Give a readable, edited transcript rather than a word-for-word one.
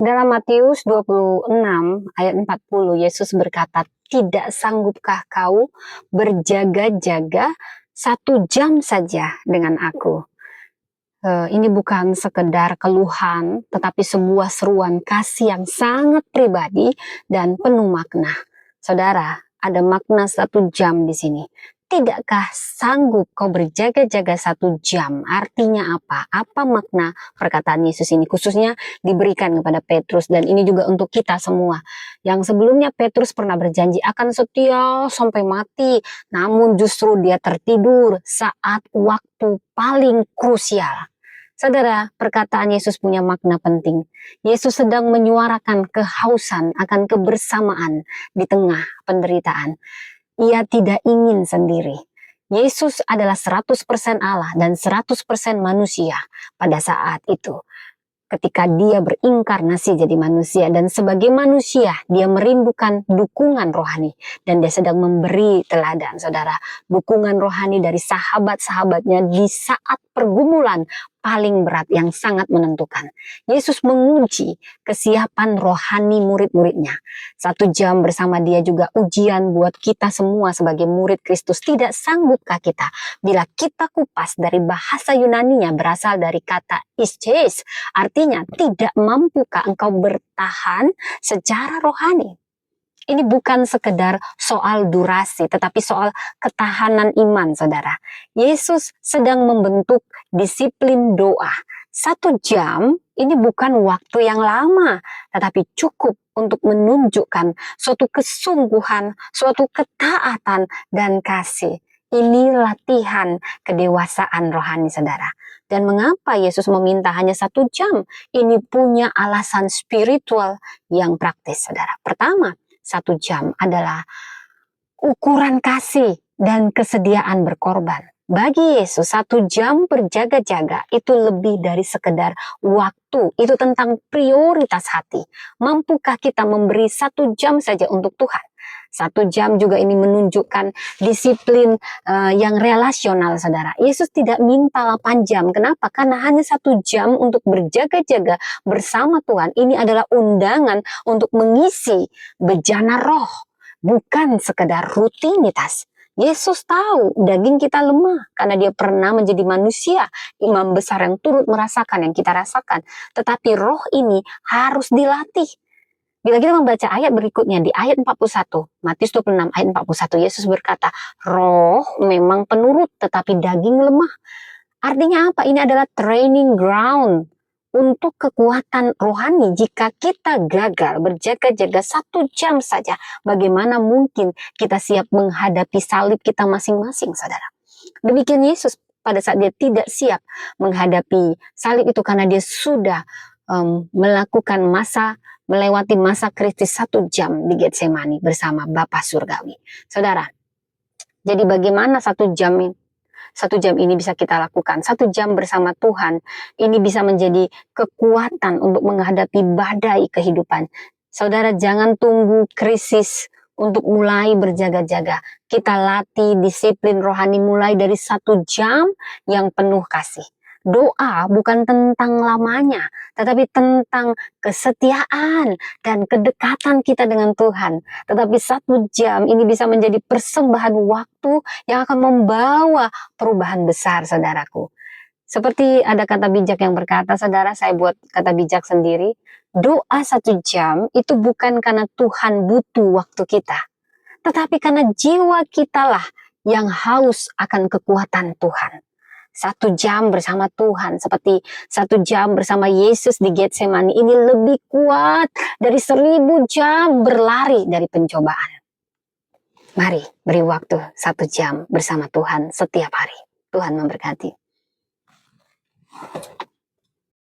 Dalam Matius 26 ayat 40, Yesus berkata, "Tidak sanggupkah kau berjaga-jaga 1 jam saja dengan aku?" Ini bukan sekedar keluhan, tetapi sebuah seruan kasih yang sangat pribadi dan penuh makna. Saudara, ada makna 1 jam di sini. Tidakkah sanggup kau berjaga-jaga 1 jam? Artinya apa? Apa makna perkataan Yesus ini? Khususnya diberikan kepada Petrus, dan ini juga untuk kita semua. Yang sebelumnya Petrus pernah berjanji akan setia sampai mati, namun justru dia tertidur saat waktu paling krusial. Saudara, perkataan Yesus punya makna penting. Yesus sedang menyuarakan kehausan akan kebersamaan di tengah penderitaan. Ia tidak ingin sendiri. Yesus adalah 100% Allah dan 100% manusia pada saat itu. Ketika dia berinkarnasi jadi manusia, dan sebagai manusia dia merindukan dukungan rohani, dan dia sedang memberi teladan, saudara, dukungan rohani dari sahabat-sahabatnya di saat pergumulan paling berat yang sangat menentukan. Yesus menguji kesiapan rohani murid-muridnya. 1 jam bersama dia juga ujian buat kita semua sebagai murid Kristus. Tidak sanggupkah kita bila kita kupas dari bahasa Yunaninya berasal dari kata isches, artinya tidak mampukah engkau bertahan secara rohani? Ini bukan sekedar soal durasi, tetapi soal ketahanan iman, saudara. Yesus sedang membentuk disiplin doa. 1 jam ini bukan waktu yang lama, tetapi cukup untuk menunjukkan suatu kesungguhan, suatu ketaatan dan kasih. Ini latihan kedewasaan rohani, saudara. Dan mengapa Yesus meminta hanya 1 jam? Ini punya alasan spiritual yang praktis, saudara. Pertama, 1 jam adalah ukuran kasih dan kesediaan berkorban. Bagi Yesus, 1 jam berjaga-jaga itu lebih dari sekedar waktu. Itu tentang prioritas hati. Mampukah kita memberi 1 jam saja untuk Tuhan? 1 jam juga ini menunjukkan disiplin yang relasional, saudara. Yesus tidak minta 8 jam. Kenapa? Karena hanya 1 jam untuk berjaga-jaga bersama Tuhan. Ini adalah undangan untuk mengisi bejana roh, bukan sekedar rutinitas. Yesus tahu daging kita lemah karena dia pernah menjadi manusia, imam besar yang turut merasakan yang kita rasakan. Tetapi roh ini harus dilatih. Bila kita membaca ayat berikutnya di ayat 41, Matius 26 ayat 41, Yesus berkata, roh memang penurut tetapi daging lemah. Artinya apa? Ini adalah training ground untuk kekuatan rohani. Jika kita gagal berjaga-jaga 1 jam saja, bagaimana mungkin kita siap menghadapi salib kita masing-masing, saudara? Demikian Yesus pada saat dia tidak siap menghadapi salib itu karena dia sudah melewati masa kritis 1 jam di Getsemani bersama Bapa Surgawi. Saudara, jadi bagaimana 1 jam ini? 1 jam ini bisa kita lakukan. 1 jam bersama Tuhan ini bisa menjadi kekuatan untuk menghadapi badai kehidupan. Saudara, jangan tunggu krisis untuk mulai berjaga-jaga. Kita latih disiplin rohani mulai dari 1 jam yang penuh kasih. Doa bukan tentang lamanya, tetapi tentang kesetiaan dan kedekatan kita dengan Tuhan. Tetapi 1 jam ini bisa menjadi persembahan waktu yang akan membawa perubahan besar, saudaraku. Seperti ada kata bijak yang berkata, saudara, saya buat kata bijak sendiri. Doa 1 jam itu bukan karena Tuhan butuh waktu kita, tetapi karena jiwa kitalah yang haus akan kekuatan Tuhan. 1 jam bersama Tuhan, seperti 1 jam bersama Yesus di Getsemani, ini lebih kuat dari 1000 jam berlari dari pencobaan. Mari beri waktu 1 jam bersama Tuhan setiap hari. Tuhan memberkati.